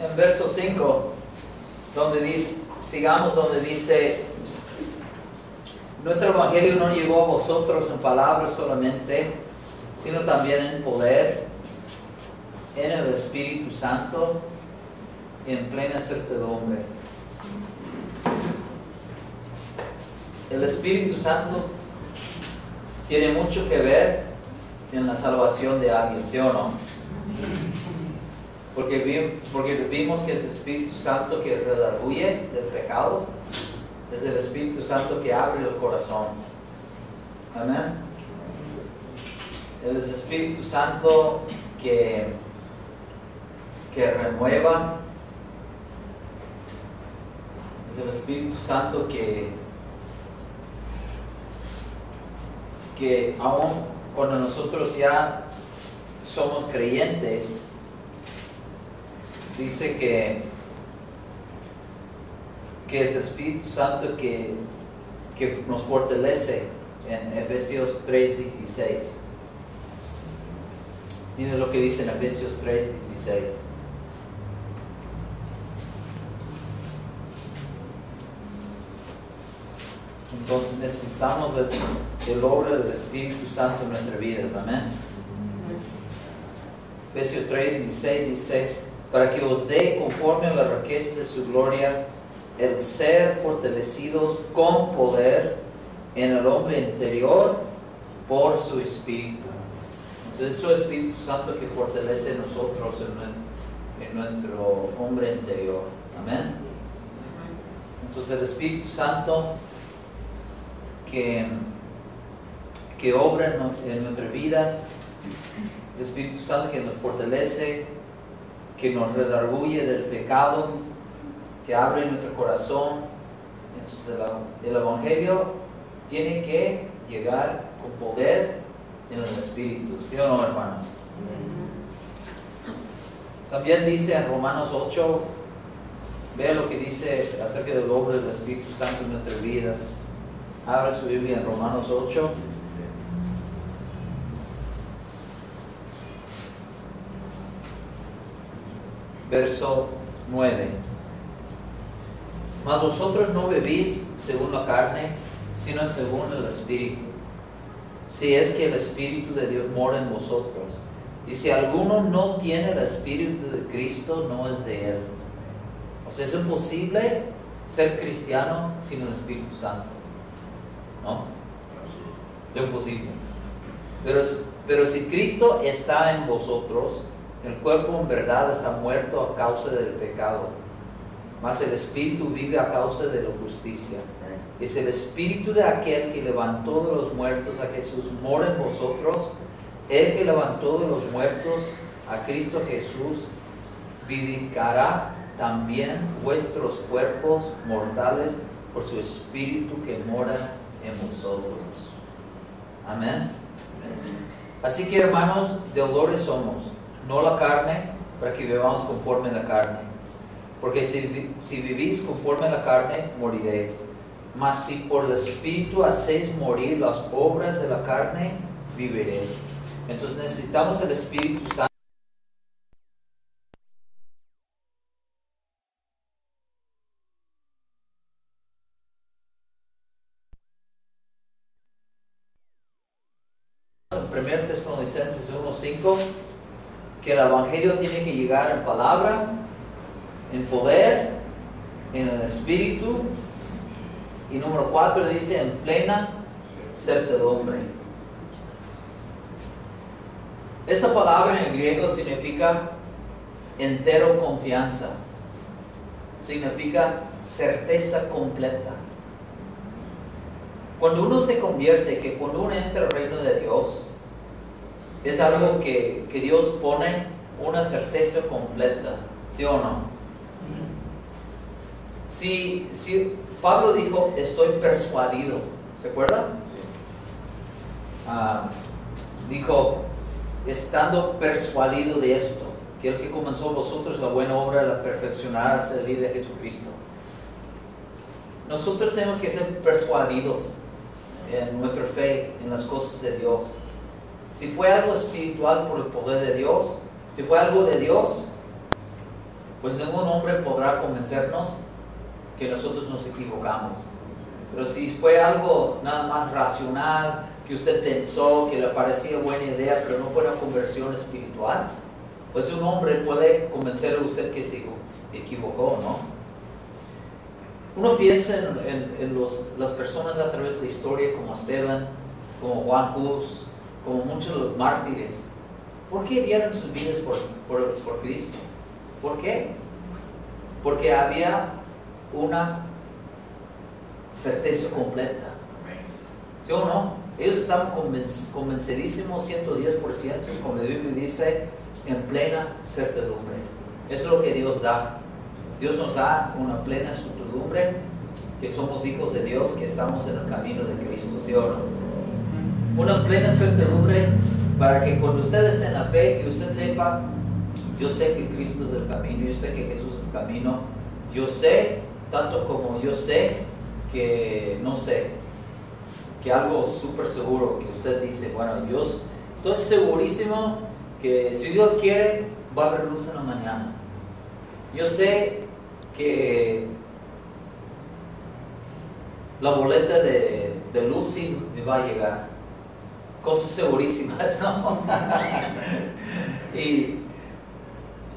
en verso 5, donde dice, sigamos donde dice, nuestro evangelio no llegó a vosotros en palabras solamente, sino también en poder, en el Espíritu Santo y en plena certidumbre. El Espíritu Santo tiene mucho que ver en la salvación de alguien, ¿sí o no? Porque vimos que es el Espíritu Santo que redarguye del pecado, es el Espíritu Santo que abre el corazón. Amén. Él es el Espíritu Santo que renueva, es el Espíritu Santo que aún cuando nosotros ya somos creyentes, dice que es el Espíritu Santo que nos fortalece en Efesios 3:16. Miren lo que dice en Efesios 3:16. Entonces necesitamos el obra del Espíritu Santo en nuestras vidas. Amén. Efesios 3:16 dice: para que os dé conforme a la riqueza de su gloria el ser fortalecidos con poder en el hombre interior por su Espíritu. Entonces es su Espíritu Santo que fortalece en nosotros, en nuestro hombre interior. Amén. Entonces el Espíritu Santo que obra en nuestra vida, el Espíritu Santo que nos fortalece, que nos redarguye del pecado, que abre nuestro corazón. Entonces el Evangelio tiene que llegar con poder en el Espíritu, ¿sí o no, hermanos? También dice en Romanos 8, vea lo que dice acerca del obra del Espíritu Santo en nuestras vidas. Abra su Biblia en Romanos 8. Verso 9. Mas vosotros no vivís según la carne, sino según el Espíritu, si es que el Espíritu de Dios mora en vosotros. Y si alguno no tiene el Espíritu de Cristo, no es de él. O sea, es imposible ser cristiano sin el Espíritu Santo, ¿no? Es imposible. Pero si Cristo está en vosotros, el cuerpo en verdad está muerto a causa del pecado, mas el Espíritu vive a causa de la justicia. Es el Espíritu de aquel que levantó de los muertos a Jesús mora en vosotros. El que levantó de los muertos a Cristo Jesús vivificará también vuestros cuerpos mortales por su Espíritu que mora en vosotros. Amén. Así que, hermanos, deudores somos, no la carne, para que vivamos conforme a la carne. Porque si vivís conforme a la carne, moriréis. Mas si por el Espíritu hacéis morir las obras de la carne, viviréis. Entonces necesitamos el Espíritu Santo. En 1 Tesalonicenses 1:5, que el Evangelio tiene que llegar en palabra, en poder, en el Espíritu, y número 4 dice en plena certidumbre. Esa palabra en el griego significa entero confianza, significa certeza completa. Cuando uno se convierte, que cuando uno entra al reino de Dios, es algo que Dios pone una certeza completa, ¿sí o no? Si Pablo dijo, estoy persuadido, ¿se acuerda? Dijo, estando persuadido de esto, que el que comenzó en vosotros la buena obra la perfeccionará hasta el día de Jesucristo. Nosotros tenemos que ser persuadidos en nuestra fe, en las cosas de Dios. Si fue algo espiritual por el poder de Dios, si fue algo de Dios, pues ningún hombre podrá convencernos que nosotros nos equivocamos. Pero si fue algo nada más racional, que usted pensó, que le parecía buena idea, pero no fue una conversión espiritual, pues un hombre puede convencer a usted que se equivocó, ¿no? Uno piensa en las personas a través de la historia como Esteban, como Juan Hus, como muchos de los mártires. ¿Por qué dieron sus vidas por Cristo? ¿Por qué? Porque había una certeza completa. ¿Sí o no? Ellos estaban convencidísimos 110%, como la Biblia dice, en plena certidumbre. Eso es lo que Dios da. Dios nos da una plena certidumbre que somos hijos de Dios, que estamos en el camino de Cristo, ¿sí o no? Una plena certidumbre para que cuando usted esté en la fe, que usted sepa, yo sé que Cristo es el camino, yo sé que Jesús es el camino, yo sé, tanto como yo sé, que no sé, que algo súper seguro, que usted dice, bueno, yo estoy segurísimo que si Dios quiere, va a haber luz en la mañana. Yo sé que la boleta de luz sí me va a llegar. Cosas segurísimas, ¿no? Y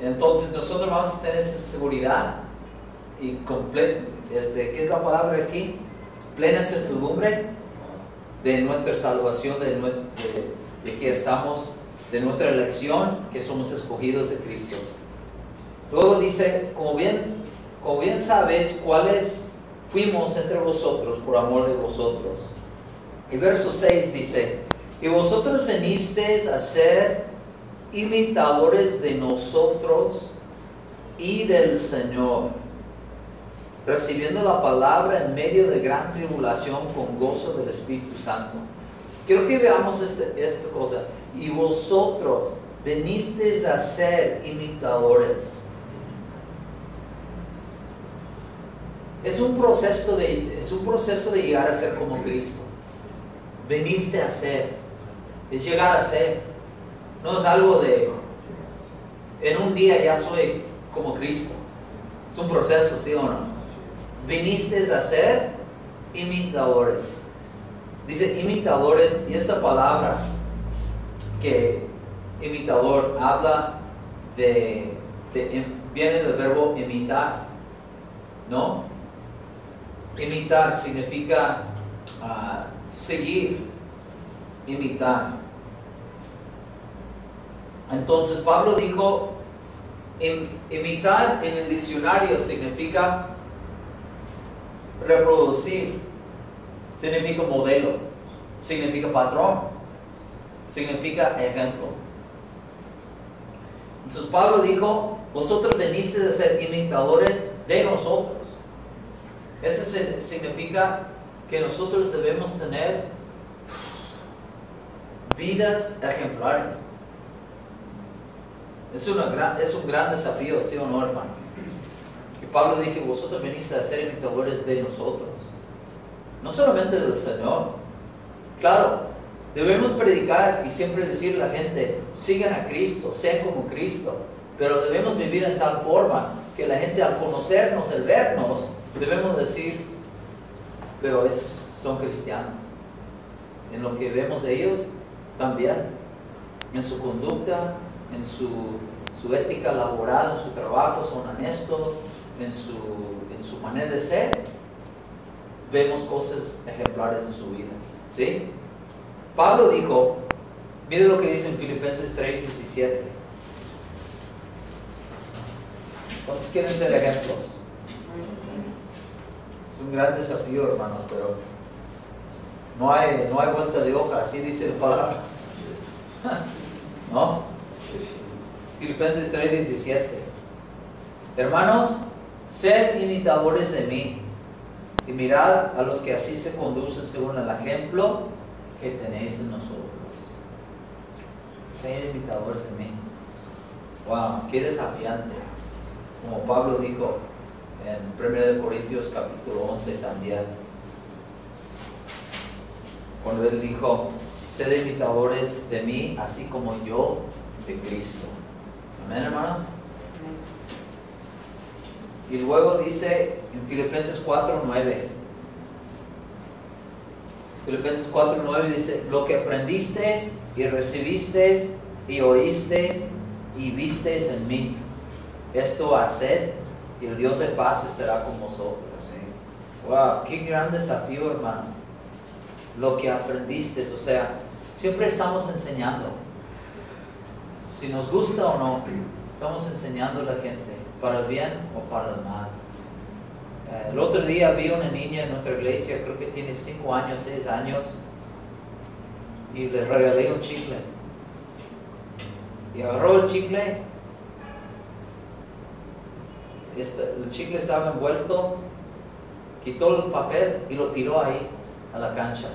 entonces nosotros vamos a tener esa seguridad y ¿qué es la palabra aquí? Plena certidumbre de nuestra salvación, de que estamos, de nuestra elección, que somos escogidos de Cristo. Luego dice, como bien sabéis cuáles fuimos entre vosotros por amor de vosotros. Y verso 6 dice, y vosotros venisteis a ser imitadores de nosotros y del Señor, recibiendo la palabra en medio de gran tribulación con gozo del Espíritu Santo. Quiero que veamos esta cosa. Y vosotros venisteis a ser imitadores. Es un proceso de llegar a ser como Cristo. Veniste a ser. Es llegar a ser. No es algo de, en un día ya soy como Cristo. Es un proceso, ¿sí o no? Viniste a ser imitadores. Dice imitadores, y esta palabra que imitador habla viene del verbo imitar, ¿no? Imitar significa seguir, imitar. Entonces Pablo dijo, imitar en el diccionario significa reproducir, significa modelo, significa patrón, significa ejemplo. Entonces Pablo dijo, vosotros venisteis a ser imitadores de nosotros. Eso significa que nosotros debemos tener vidas ejemplares. Es un gran desafío, ¿sí o no, hermanos? Que Pablo dijo, vosotros veniste a ser imitadores de nosotros, no solamente del Señor. Claro, debemos predicar y siempre decirle a la gente, sigan a Cristo, sean como Cristo, pero debemos vivir en tal forma que la gente, al conocernos, al vernos, debemos decir, pero esos son cristianos. En lo que vemos de ellos, también, en su conducta, en su ética laboral, en su trabajo, son honestos, en su manera de ser, vemos cosas ejemplares en su vida, ¿sí? Pablo dijo, mire lo que dice en Filipenses 3:17. ¿Cuántos quieren ser ejemplos? Es un gran desafío, hermanos, pero no hay vuelta de hoja, así dice la palabra. ¿No? Filipenses 3:17. Hermanos, sed imitadores de mí y mirad a los que así se conducen según el ejemplo que tenéis en nosotros. Sed imitadores de mí. Wow, qué desafiante. Como Pablo dijo en 1 Corintios capítulo 11 también, cuando él dijo, sed imitadores de mí, así como yo de Cristo. Amén, hermanos. Y luego dice en Filipenses 4:9. Filipenses 4:9 dice, lo que aprendisteis y recibisteis y oísteis y visteis en mí, esto haced y el Dios de paz estará con vosotros. Wow, qué gran desafío, hermano. Lo que aprendiste, o sea, siempre estamos enseñando. Si nos gusta o no, estamos enseñando a la gente, para el bien o para el mal. El otro día vi una niña en nuestra iglesia, creo que tiene 5 años, 6 años, y le regalé un chicle. Y agarró el chicle, el chicle estaba envuelto, quitó el papel y lo tiró ahí, a la cancha.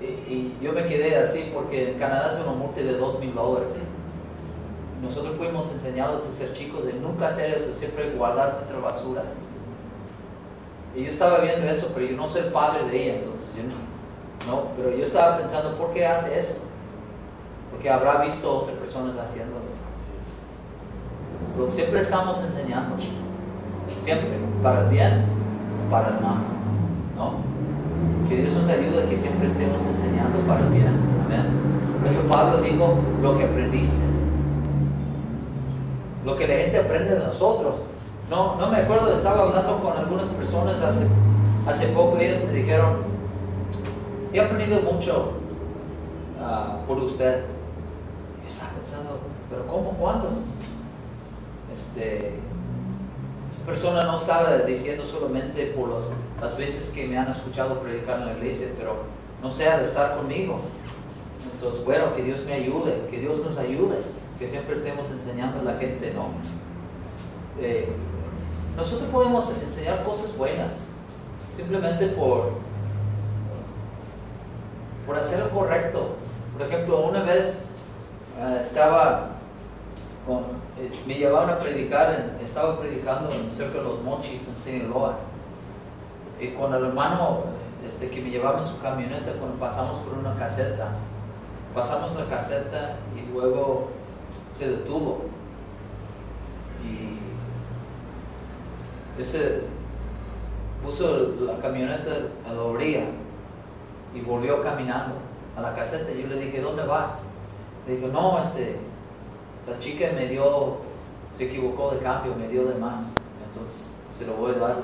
Y yo me quedé así porque en Canadá es una multa de $2,000. Nosotros fuimos enseñados a ser chicos de nunca hacer eso, siempre guardar nuestra basura. Y yo estaba viendo eso, pero yo no soy el padre de ella, entonces yo no, pero yo estaba pensando, ¿por qué hace eso? Porque habrá visto a otras personas haciéndolo. Entonces siempre estamos enseñando, siempre, para el bien o para el mal, ¿no? Que Dios nos ayude a que siempre estemos enseñando para el bien, amén. Por eso Pablo dijo, lo que aprendiste, lo que la gente aprende de nosotros. No me acuerdo, estaba hablando con algunas personas hace poco, ellos me dijeron, he aprendido mucho por usted. Yo estaba pensando, ¿pero cómo? ¿Cuándo? Esa persona no estaba diciendo solamente por las veces que me han escuchado predicar en la iglesia, pero no sea de estar conmigo. Entonces, bueno, que Dios me ayude, que Dios nos ayude, que siempre estemos enseñando a la gente, ¿no? Nosotros podemos enseñar cosas buenas, simplemente por hacer lo correcto. Por ejemplo, una vez me llevaban a predicar, estaba predicando cerca de Los Mochis, en Sinaloa. Y con el hermano que me llevaba en su camioneta, cuando pasamos por una caseta, pasamos la caseta y luego se detuvo. Y puso la camioneta a la orilla y volvió caminando a la caseta. Yo le dije, ¿dónde vas? Le dijo, no, la chica se equivocó de cambio, me dio de más, entonces se lo voy a dar.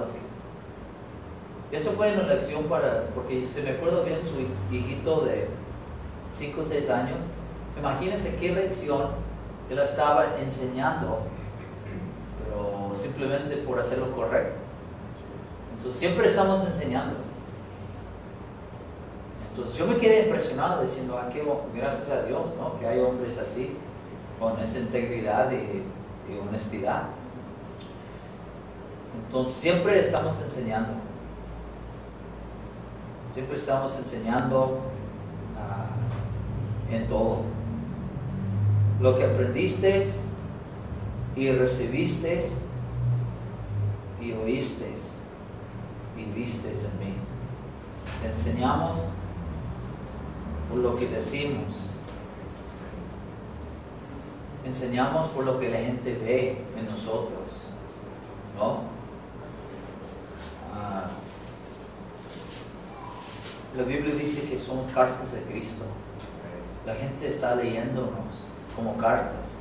Eso fue una lección porque se me acuerdo bien su hijito de 5 o 6 años. Imagínense qué lección él estaba enseñando, pero simplemente por hacer lo correcto. Entonces siempre estamos enseñando. Entonces yo me quedé impresionado diciendo, gracias a Dios, ¿no? Que hay hombres así, con esa integridad y honestidad. Entonces siempre estamos enseñando. Siempre estamos enseñando en todo. Lo que aprendiste y recibiste y oíste y viste en mí. O sea, enseñamos por lo que decimos. Enseñamos por lo que la gente ve en nosotros, ¿no? La Biblia dice que somos cartas de Cristo. La gente está leyéndonos como cartas.